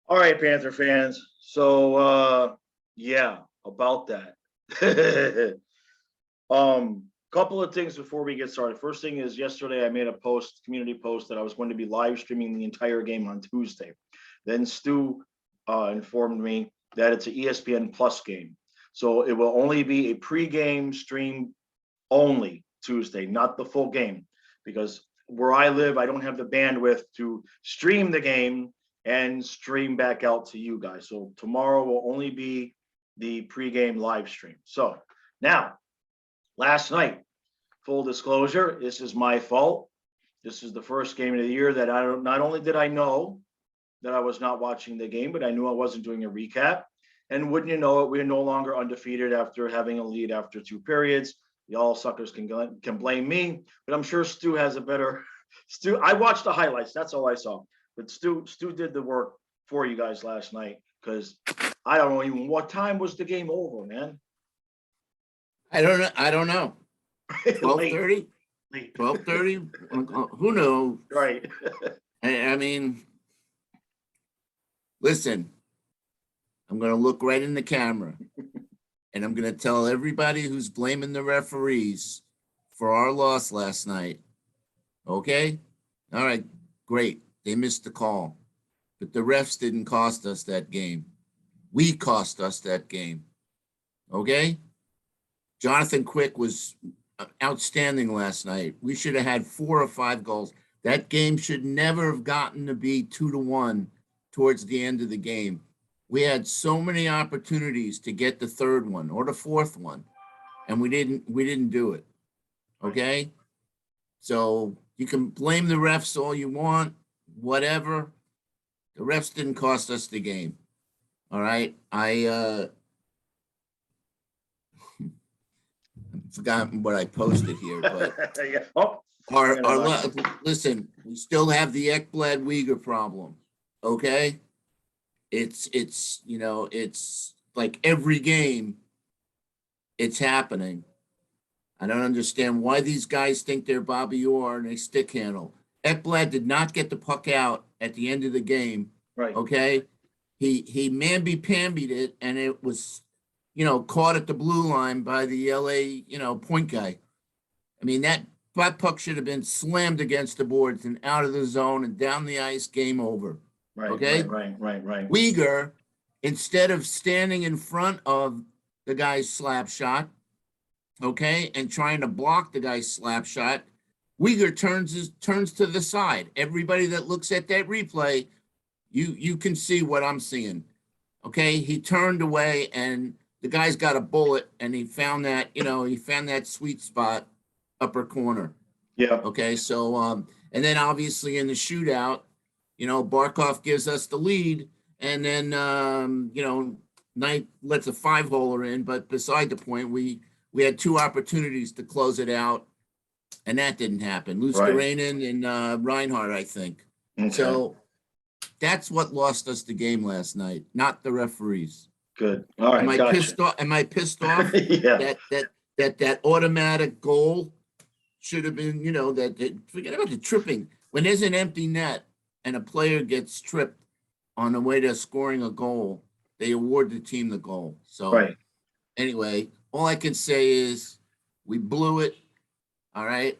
All right, Panther fans. So yeah, about that. Couple of things before we get started. First thing is yesterday I made a community post that I was going to be live streaming the entire game on Tuesday. Then Stu informed me that it's an ESPN Plus game. So it will only be a pre-game stream only Tuesday, not the full game, because where I live, I don't have the bandwidth to stream the game and stream back out to you guys. So tomorrow will only be the pregame live stream. So now, last night, full disclosure, this is my fault. This is the first game of the year that I don't, not only did I know that I was not watching the game, but I knew I wasn't doing a recap. And wouldn't you know it, we're no longer undefeated after having a lead after 2 periods. Y'all suckers can blame me, but I'm sure Stu has a better. Stu, I watched the highlights. That's all I saw. But Stu did the work for you guys last night, because I don't know even what time was the game over, man. I don't know. 12:30? 12:30? Who knows? Right. I mean, listen, I'm going to look right in the camera and I'm going to tell everybody who's blaming the referees for our loss last night. Okay? All right, great. They missed the call. But the refs didn't cost us that game. We cost us that game. Okay? Jonathan Quick was outstanding last night. We should have had 4 or 5 goals. That game should never have gotten to be 2-1 towards the end of the game. We had so many opportunities to get the 3rd one or the 4th one, and we didn't do it. Okay? So you can blame the refs all you want, whatever. The refs didn't cost us the game. All right? I've forgotten what I posted here, but Yeah. Oh, listen, we still have the Ekblad-Uyghur problem. Okay? It's you know, it's like every game it's happening. I don't understand why these guys think they're Bobby Orr and they stick handle. Ekblad did not get the puck out at the end of the game. right. Okay. He mamby-pambied it, and it was, caught at the blue line by the LA, point guy. I mean, that puck should have been slammed against the boards and out of the zone and down the ice, game over. Right. Okay. Right. Uyghur, instead of standing in front of the guy's slap shot, okay, and trying to block the guy's slap shot, Uyghur turns to the side. Everybody that looks at that replay, you can see what I'm seeing. Okay, he turned away, and the guy's got a bullet, and he found that sweet spot, upper corner. Yeah. Okay, so and then obviously in the shootout, Barkov gives us the lead, and then Knight lets a 5-holer in. But beside the point, we had 2 opportunities to close it out, and that didn't happen. Luskarainen and Reinhardt, I think. Okay. So that's what lost us the game last night, not the referees. Good. All right. Am I pissed off? Yeah. that automatic goal should have been, forget about the tripping. When there's an empty net and a player gets tripped on the way to scoring a goal, they award the team the goal. So Right. Anyway, all I can say is we blew it. All right.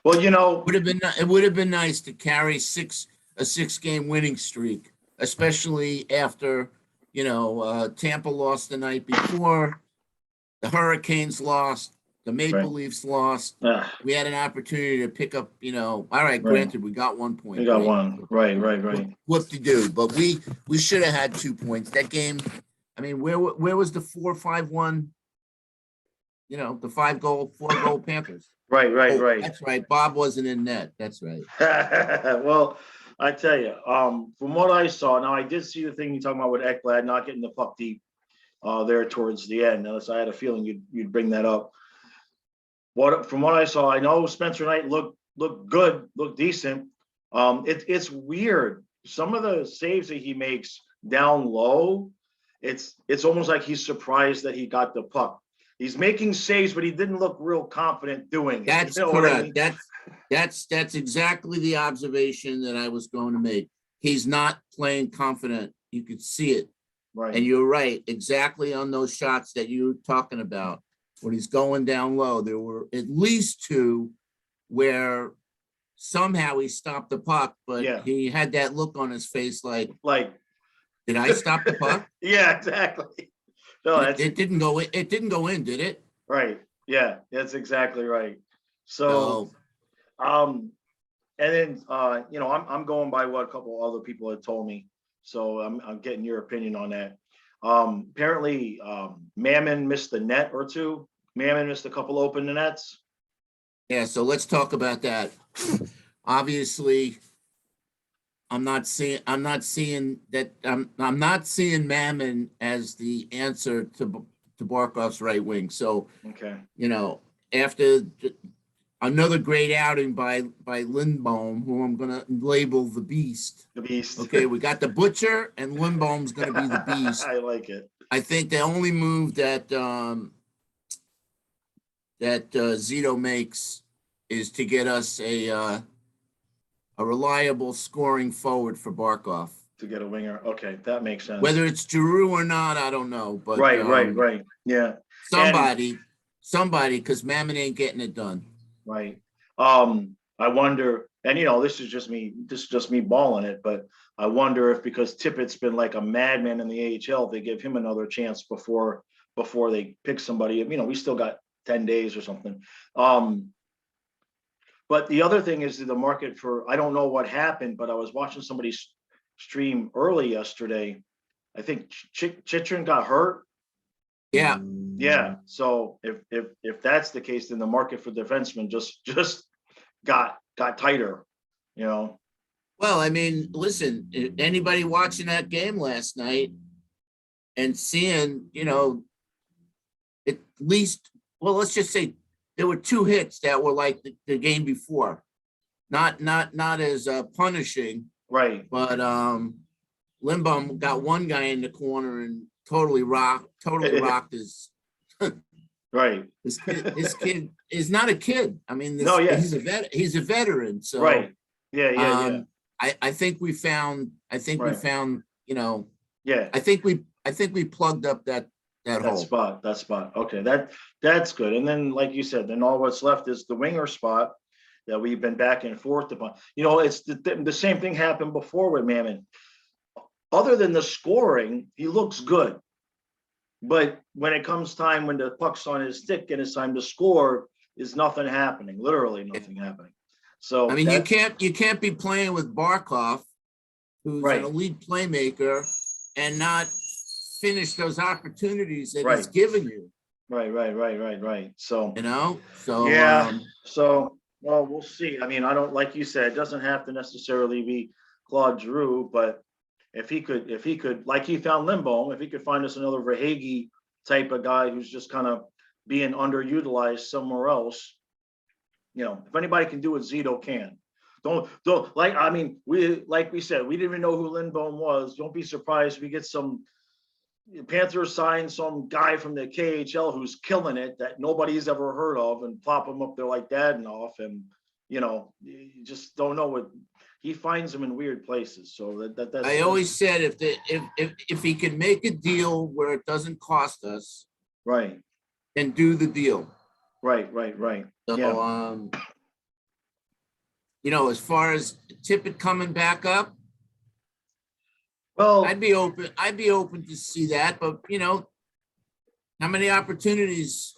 Well, it would have been nice to carry a 6-game winning streak, especially after, Tampa lost the night before, the Hurricanes lost, the Maple Leafs lost. We had an opportunity to pick up, all right, granted, we got 1 point. We got one. Right. Whoop-de-doo. But we should have had 2 points. That game, I mean, where was the 4-5-1, the 4-goal Panthers? Right. That's right. Bob wasn't in net. That's right. Well, I tell you, from what I saw, now I did see the thing you're talking about with Ekblad not getting the puck deep there towards the end. Unless I had a feeling you'd bring that up. From what I saw, I know Spencer Knight looked good, looked decent. It's weird. Some of the saves that he makes down low, it's almost like he's surprised that he got the puck. He's making saves, but he didn't look real confident doing it. That's correct. I mean? That's exactly the observation that I was going to make. he's not playing confident. You could see it. Right. And you're right, exactly on those shots that you were talking about. When he's going down low, there were at least two where somehow he stopped the puck, but he had that look on his face like, did I stop the puck? Yeah, exactly. No, it didn't go in. It didn't go in, did it? Right. Yeah, that's exactly right. So, and then I'm going by what a couple other people had told me. So I'm getting your opinion on that. Apparently, Mammon missed the net or two. Mammon missed a couple open nets. Yeah, so let's talk about that. Obviously, I'm not seeing Mammon as the answer to Barkov's right wing. So, okay, after another great outing by Lindbaum, who I'm gonna label the Beast. The Beast. Okay, we got the Butcher, and Lindbaum's gonna be the Beast. I like it. I think the only move that Zito makes is to get us a reliable scoring forward for Barkov. To get a winger. Okay, that makes sense. Whether it's Giroux or not, I don't know. But right. Yeah. Somebody, because Mammon ain't getting it done. Right. I wonder, and this is just me balling it, but I wonder if because Tippett's been like a madman in the AHL, they give him another chance before they pick somebody. We still got 10 days or something. But the other thing is the market for, I don't know what happened, but I was watching somebody stream early yesterday. I think Chitrin got hurt. Yeah. Yeah. So if that's the case, then the market for defensemen just got tighter, Well, I mean, listen, anybody watching that game last night and seeing, at least, let's just say there were two hits that were like the game before, not as punishing, right? But Lindbaum got one guy in the corner and totally rocked his. Right. This kid is not a kid. I mean, he's a veteran. So right. Yeah. I think we found. I think we found. Yeah. I think we plugged up that hole. That spot. Okay, that's good. And then, like you said, then all what's left is the winger spot that we've been back and forth upon. It's the same thing happened before with Mammon. Other than the scoring, he looks good. But when it comes time when the puck's on his stick and it's time to score, is nothing happening. Literally nothing happening. So I mean, you can't be playing with Barkov, who's an elite playmaker, and not finish those opportunities that he's given you. Right. So yeah. Well, we'll see. I mean, I don't, like you said, it doesn't have to necessarily be Claude Giroux, but if he could, like he found Lindbaum, if he could find us another Verhaeghe type of guy who's just kind of being underutilized somewhere else, if anybody can do what Zito can. Don't like we said, we didn't even know who Lindbaum was. Don't be surprised if we get some Panthers sign some guy from the KHL who's killing it that nobody's ever heard of and plop him up there like Dadonov, and you just don't know what he finds them in weird places. So that's I always said if he can make a deal where it doesn't cost us, right, then do the deal. Right. So as far as Tippett coming back up, well, I'd be open to see that, but how many opportunities?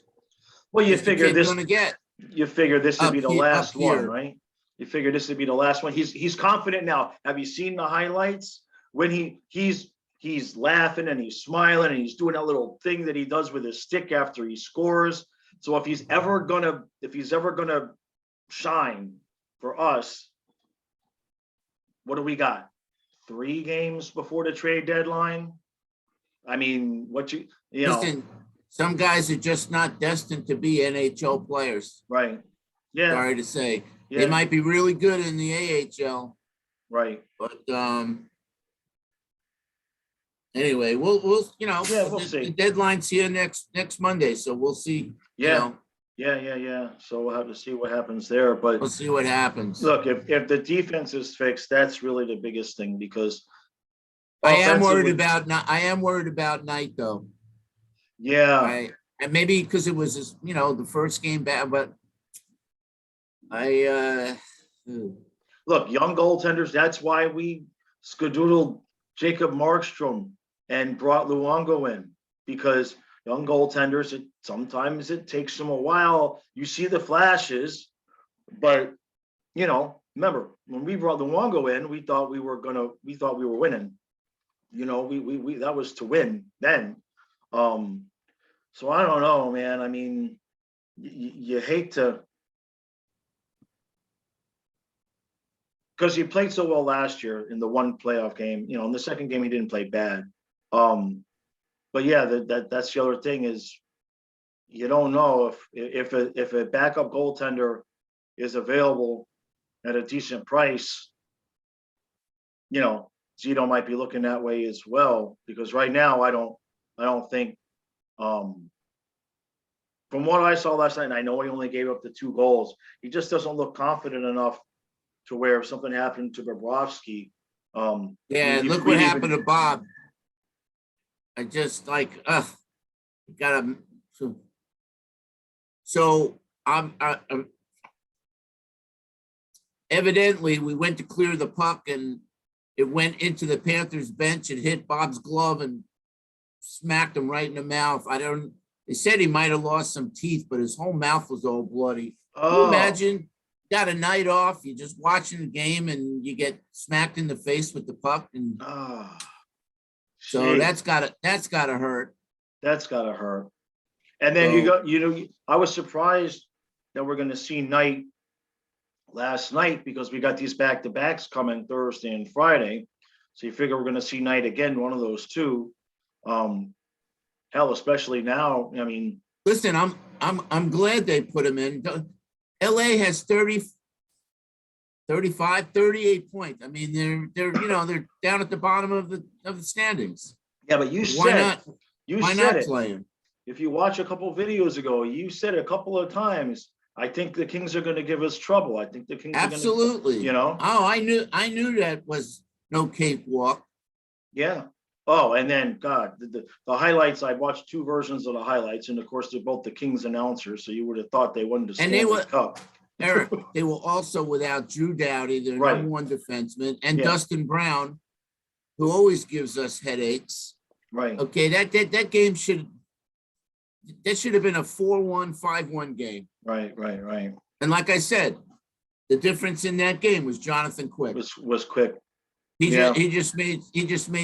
Well, you figure this going to get. You figure this would be the last one, right? You figure this would be the last one. He's confident now. Have you seen the highlights when he's laughing and he's smiling and he's doing that little thing that he does with his stick after he scores? So if he's ever gonna shine for us, what do we got? 3 games before the trade deadline. I mean, listen, some guys are just not destined to be NHL players. Right. Yeah. Sorry to say. Yeah. They might be really good in the AHL. Right. But anyway, we'll we'll see. The deadline's here next Monday, so we'll see. Yeah. Yeah. So we'll have to see what happens there. But We'll see what happens. look, if the defense is fixed, that's really the biggest thing because I am worried offensively, about Knight though. yeah. And maybe because it was the first game back, but I Look, young goaltenders. That's why we skedoodled Jacob Markstrom and brought Luongo in because young goaltenders. Sometimes it takes them a while. You see the flashes, but remember when we brought Luongo in, we thought we were winning. We that was to win then. So I don't know, man. I mean, you hate to. Because he played so well last year in the one playoff game. In the second game he didn't play bad. But yeah, that's the other thing is you don't know if a backup goaltender is available at a decent price. Zito might be looking that way as well because right now I don't think. From what I saw last night, and I know he only gave up the 2 goals, he just doesn't look confident enough to where if something happened to Bobrovsky, look what happened to Bob. I just gotta. So I'm evidently we went to clear the puck and it went into the Panthers bench and hit Bob's glove and smacked him right in the mouth. They said he might have lost some teeth, but his whole mouth was all bloody. Can you imagine? Got a night off, you're just watching the game and you get smacked in the face with the puck, and so that's gotta hurt. That's gotta hurt. And then I was surprised that we're gonna see Knight last night because we got these back-to-backs coming Thursday and Friday. So you figure we're gonna see Knight again, one of those two. Hell, especially now. I mean, listen, I'm glad they put him in. LA has 35, 38 points. I mean, they're down at the bottom of the standings. Yeah, but why not play him? If you watch a couple videos ago, you said a couple of times, I think the Kings are going to give us trouble. I think the Kings absolutely. Oh, I knew that was no cakewalk. Yeah. Oh, and then God, the highlights. I watched 2 versions of the highlights, and of course they're both the Kings announcers, so you would have thought they won the Stanley Cup. Eric, they were also without Drew Doughty, their number 1 defenseman, and Dustin Brown, who always gives us headaches. Right. Okay, that game should have been a 4-1, 5-1 game. Right. And like I said, the difference in that game was Jonathan Quick. Was Quick. He just made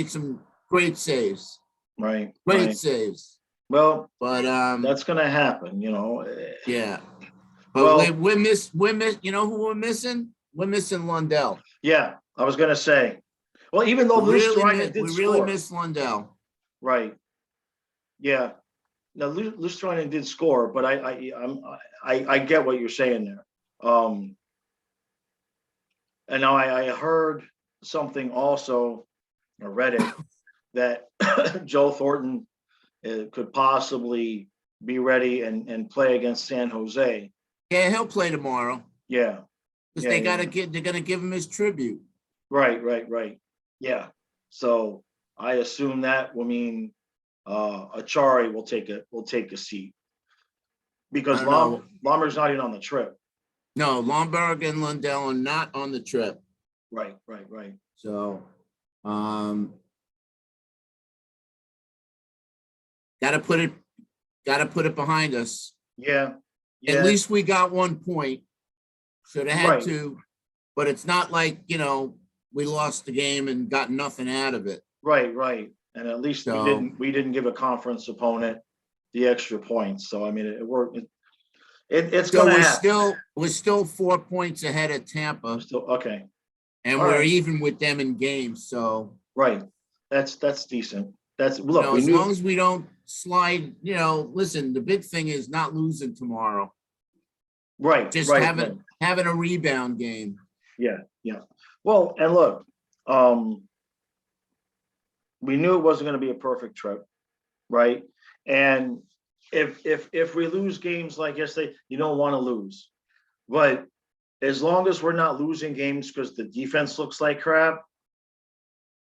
some great saves. Right. Great saves. Well, but that's gonna happen, Yeah. But we're missing. You know who we're missing? We're missing Lundell. Yeah, I was gonna say. Well, even though we really miss Lundell. Right. Yeah. Now Lustranen did score, but I get what you're saying there. And now I heard something also, I read it, that Joe Thornton could possibly be ready and play against San Jose. Yeah, he'll play tomorrow. Yeah. Because they're gonna give him his tribute. Right. Yeah. So I assume that will mean Achari will take a seat. Because Lomberg's not even on the trip. No, Lomberg and Lundell are not on the trip. Right. So gotta put it behind us. Yeah. At least we got 1 point. Should have had 2, but it's not like we lost the game and got nothing out of it. Right. And at least we didn't give a conference opponent the extra points. So I mean it worked. It's so gonna happen. We're still 4 points ahead of Tampa. Okay. And we're even with them in games. So that's decent. As long as we don't slide, listen, the big thing is not losing tomorrow. Right. Just having a rebound game. Yeah. Well, and look, we knew it wasn't going to be a perfect trip, right? And if we lose games like yesterday, you don't want to lose. But as long as we're not losing games because the defense looks like crap,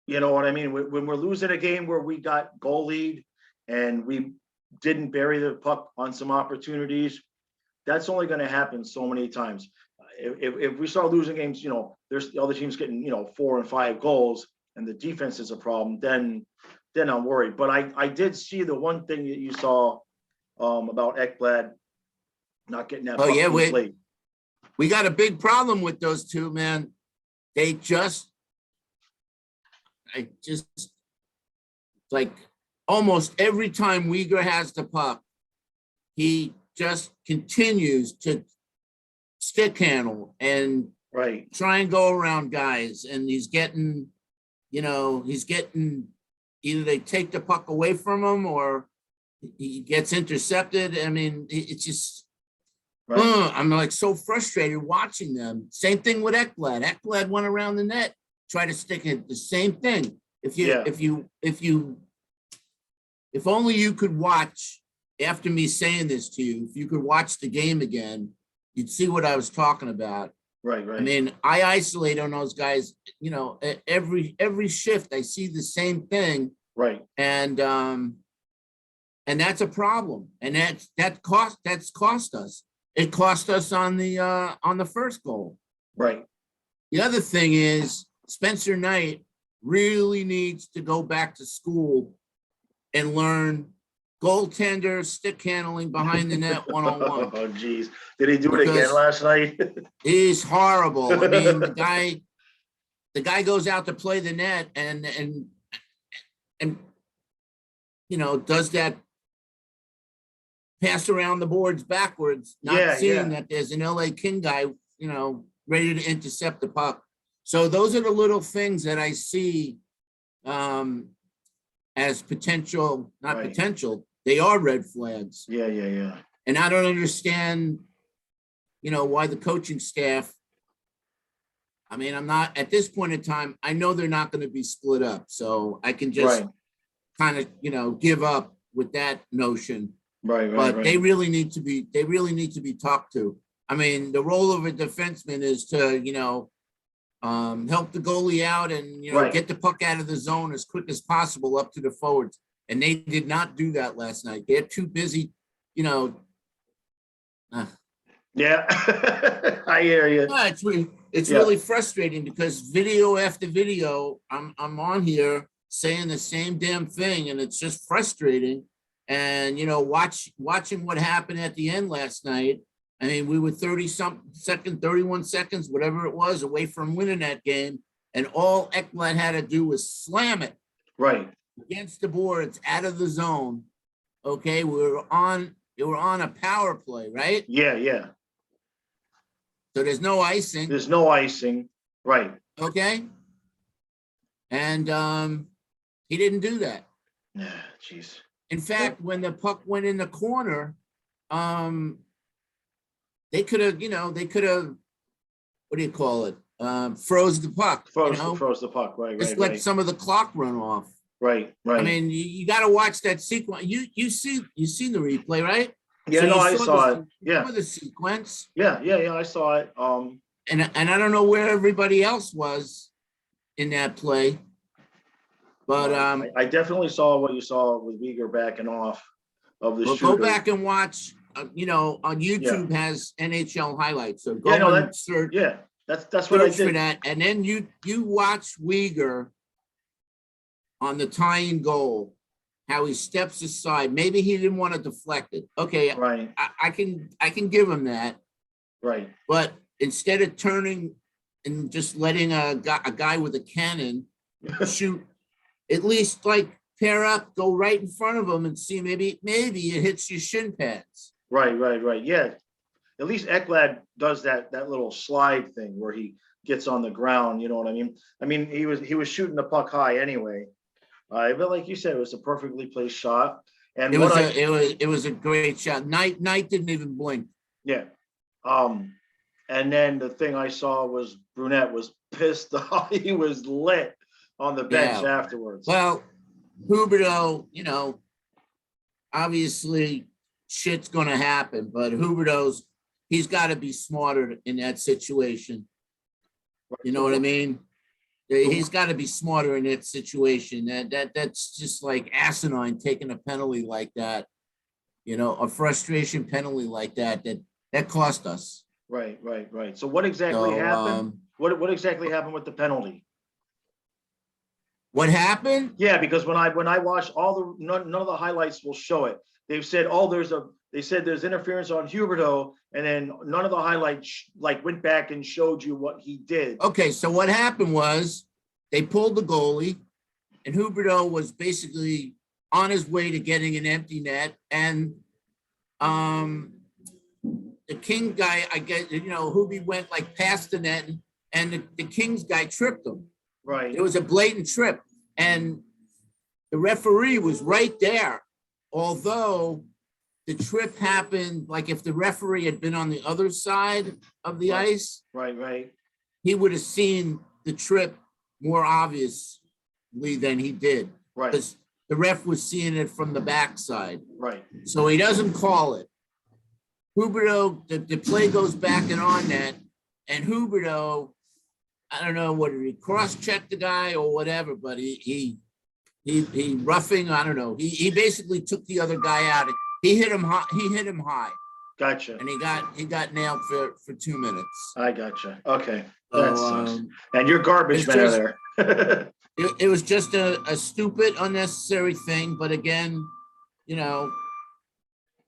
you know what I mean? When we're losing a game where we got goal lead and we didn't bury the puck on some opportunities, that's only going to happen so many times. If we start losing games, you know, there's the other teams getting, you know, 4 and 5 goals and the defense is a problem, then I'm worried. But I did see the one thing that you saw about Ekblad not getting that Oh puck yeah, loose late. we got a big problem with those two, man. Like almost every time Uyghur has the puck, he just continues to stick handle and Right. try and go around guys. And he's getting either they take the puck away from him or he gets intercepted. I mean, it's just, Right. I'm like so frustrated watching them. Same thing with Ekblad. Ekblad went around the net, tried to stick it. The same thing. If only you could watch, after me saying this to you, if you could watch the game again, you'd see what I was talking about. Right. I mean, I isolate on those guys, you know, every shift I see the same thing. Right. And that's a problem. And that's cost us. It cost us on the first goal. Right. The other thing is Spencer Knight really needs to go back to school and learn goaltender stick handling behind the net one-on-one. Oh, geez. Did he do it again last night? He's horrible. I mean, the guy goes out to play the net and you know, does that pass around the boards backwards, not seeing that there's an LA King guy, you know, ready to intercept the puck. So those are the little things that I see as potential, not potential, they are red flags. Yeah. And I don't understand, you know, why the coaching staff, I mean, I'm not, at this point in time, I know they're not going to be split up. So I can just kind of, you know, give up with that notion. But they really need to be talked to. I mean, the role of a defenseman is to, you know, help the goalie out and, you know, get the puck out of the zone as quick as possible up to the forwards. And they did not do that last night. They're too busy, you know. Yeah, I hear you. Yeah, it's really frustrating because video after video, I'm on here saying the same damn thing, and it's just frustrating. And, you know, watching what happened at the end last night. I mean, we were 31 seconds, whatever it was, away from winning that game. And all Ekblad had to do was slam it against the boards, out of the zone. Okay, we were on a power play, right? Yeah. So there's no icing. Right. Okay. And he didn't do that. Jeez. In fact, when the puck went in the corner, they could have, what do you call it? Froze the puck. Froze the puck, right. Just let some of the clock run off. Right. I mean, you got to watch that sequence. You seen the replay, right? Yeah, so I saw it. Yeah. The sequence. Yeah, I saw it. And I don't know where everybody else was in that play. But I definitely saw what you saw with Uyghur backing off of the shooter. Go back and watch. On YouTube has NHL highlights. So go and search. Yeah, that's what I did. For that, and then you watch Uyghur on the tying goal, how he steps aside. Maybe he didn't want to deflect it. Okay, right. I can give him that. Right. But instead of turning and just letting a guy with a cannon shoot, at least like pair up, go right in front of him and see maybe it hits your shin pads. Right. Yeah. At least Ekblad does that little slide thing where he gets on the ground. You know what I mean? I mean, he was shooting the puck high anyway. But like you said, it was a perfectly placed shot. And it was a great shot. Knight didn't even blink. Yeah. And then the thing I saw was Brunette was pissed off. He was lit on the bench afterwards. Well, Huberto, obviously shit's going to happen. But Huberto's, he's got to be smarter in that situation. You know what I mean? He's got to be smarter in that situation. That's just like asinine, taking a penalty like that. You know, a frustration penalty like that cost us. Right. So what exactly happened? What exactly happened with the penalty? What happened? Yeah, because when I watched none of the highlights will show it. They've said, they said there's interference on Huberto, and then none of the highlights like went back and showed you what he did. Okay, so what happened was they pulled the goalie, and Huberto was basically on his way to getting an empty net, and the King guy, I guess, you know, Hubie went like past the net, and the Kings guy tripped him. Right. It was a blatant trip, and the referee was right there. Although the trip happened, like if the referee had been on the other side of the ice, right, he would have seen the trip more obviously than he did. right, Because the ref was seeing it from the backside. right. So he doesn't call it. Huberto, the play goes back and on net, and Huberto, I don't know whether he cross-checked the guy or whatever, but he roughing, I don't know. He basically took the other guy out. He hit him high. Gotcha. And he got nailed for 2 minutes. I gotcha. Okay. So, That sucks. And you're garbage man there. It was just a stupid, unnecessary thing. But again, you know,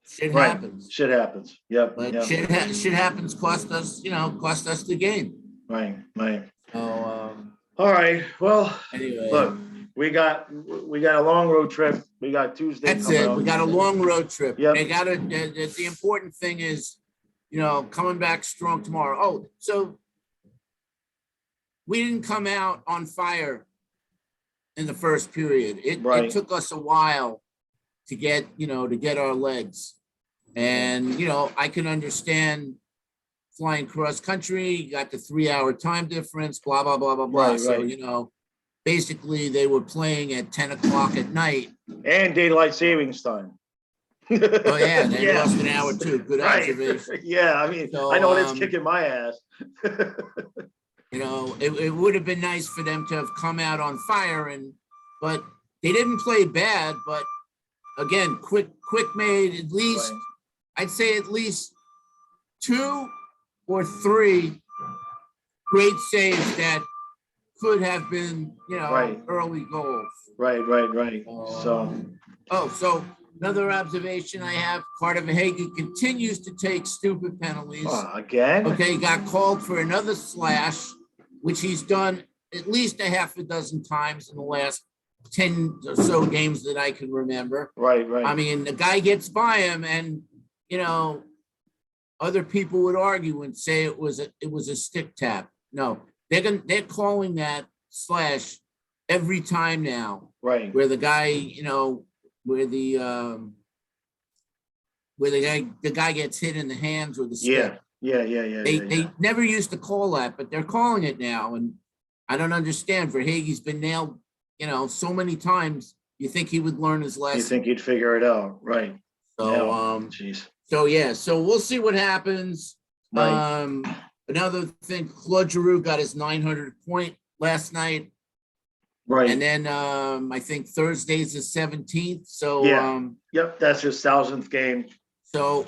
shit Right. happens. Shit happens. Yep. But yep. shit happens cost us the game. Right. So All right. Well, anyway. look, we got a long road trip. We got Tuesday. That's it. Out. We got a long road trip. Yep. The important thing is, you know, coming back strong tomorrow. Oh, so we didn't come out on fire in the first period. It took us a while to get our legs. And, you know, I can understand flying cross country, you got the 3-hour time difference, blah, blah, blah, blah, blah. Right, so, right. you know, basically they were playing at 10 o'clock at night. And daylight savings time. Oh, yeah, they lost an hour too. Good observation. Yeah, I mean, So, I know it's kicking my ass. You know, it would have been nice for them to have come out on fire, but they didn't play bad. But again, Quick made at least, Right. I'd say at least 2 or 3 great saves that could have been, you know, Right. early goals. Right. So another observation I have, Carter Verhaeghe continues to take stupid penalties. Again? Okay, he got called for another slash, which he's done at least a half a dozen times in the last 10 or so games that I can remember. Right. I mean, the guy gets by him, and, you know, other people would argue and say it was a stick tap. No, they're calling that slash every time now. Right. Where the guy, you know, where the guy gets hit in the hands with the stick. Yeah. They never used to call that, but they're calling it now, and I don't understand. Verhaeghe's been nailed, you know, so many times. You think he would learn his lesson? You think he'd figure it out, right? So, jeez. So yeah, so we'll see what happens. Right. Another thing, Claude Giroux got his 900th point last night, Right. and then I think Thursday's the 17th. So Yeah. Yep, that's his 1000th game. So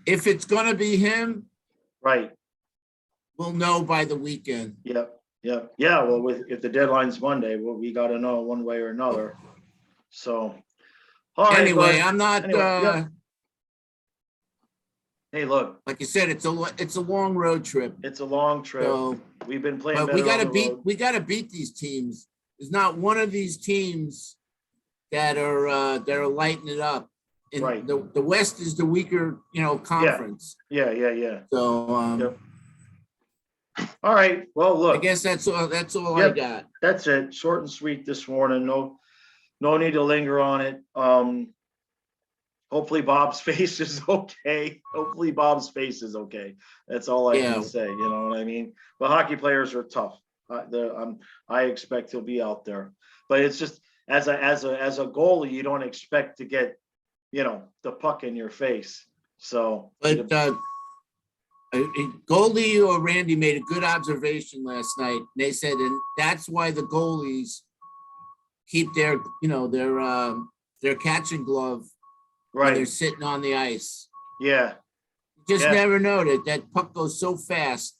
if it's gonna be him, Right. we'll know by the weekend. Yep. Yeah. Well, if the deadline's Monday, well, we got to know one way or another. So, all right. Anyway, but I'm not. yep. Hey, look. Like you said, it's a long road trip. It's a long trip. So, we've been playing. but we gotta beat these teams. There's not one of these teams that are lighting it up. And right. The West is the weaker, you know, conference. Yeah. So Yep. All right. Well, look. I guess that's all Yep. I got. That's it. Short and sweet this morning. No need to linger on it. Hopefully Bob's face is okay. That's all I can say. You know what I mean? But hockey players are tough. I expect he'll be out there. But it's just as a goalie, you don't expect to get the puck in your face. So, But Goldie or Randy made a good observation last night. They said, and that's why the goalies keep their catching glove when they're right. sitting on the ice. Yeah. Just Yeah. never know that puck goes so fast.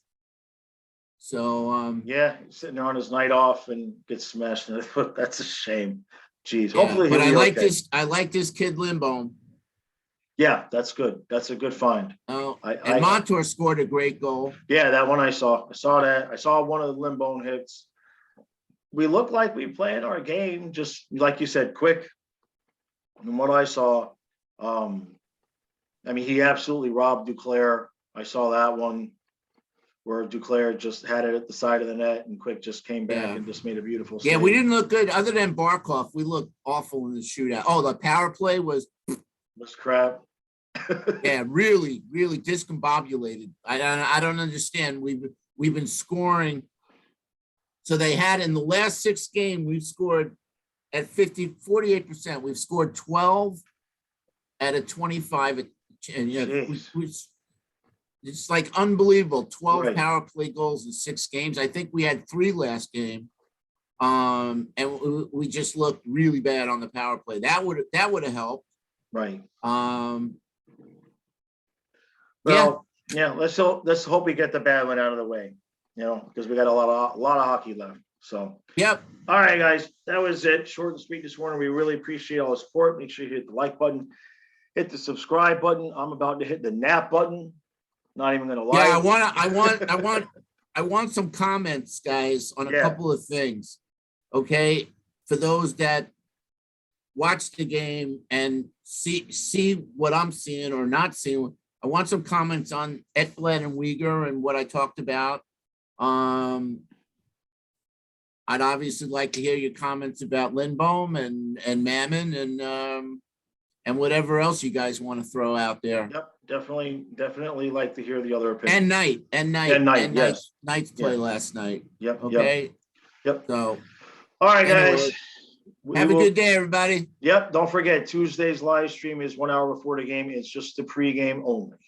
So Yeah. Sitting there on his night off and gets smashed. That's a shame. Jeez. yeah, Hopefully but he'll I be like okay. I like this kid Lindbaum. Yeah, that's good. That's a good find. And Montour scored a great goal. Yeah, that one I saw. I saw that. I saw one of the limb bone hits. We look like we played our game, just like you said, quick. From what I saw, he absolutely robbed Duclair. I saw that one where Duclair just had it at the side of the net, and Quick just came back and just made a beautiful save. Yeah, we didn't look good. Other than Barkov, we looked awful in the shootout. Oh, the power play was crap. Yeah, really, really discombobulated. I don't understand. We've been scoring. So they had in the last 6 games, we've scored at 48%. We've scored 12 out of 25. And it's like unbelievable. 12 power play goals in 6 games. I think we had 3 last game. And we just looked really bad on the power play. That would have helped. Right. Well, yeah. Let's hope we get the bad one out of the way, because we got a lot of hockey left. So, yep. All right, guys, that was it. Short and sweet this morning. We really appreciate all the support. Make sure you hit the like button, hit the subscribe button. I'm about to hit the nap button. Not even gonna lie. Yeah, I want some comments, guys, on a couple of things. Okay, for those that watch the game and see what I'm seeing or not seeing. I want some comments on Ekblad and Uyghur and what I talked about. I'd obviously like to hear your comments about Lindbaum and Mammon and whatever else you guys want to throw out there. Yep, definitely like to hear the other opinions. And Knight's play last night. Yep. Okay. Yep. So, all right, guys. Have a good day, everybody. Yep. Don't forget, Tuesday's live stream is 1 hour before the game. It's just the pregame only.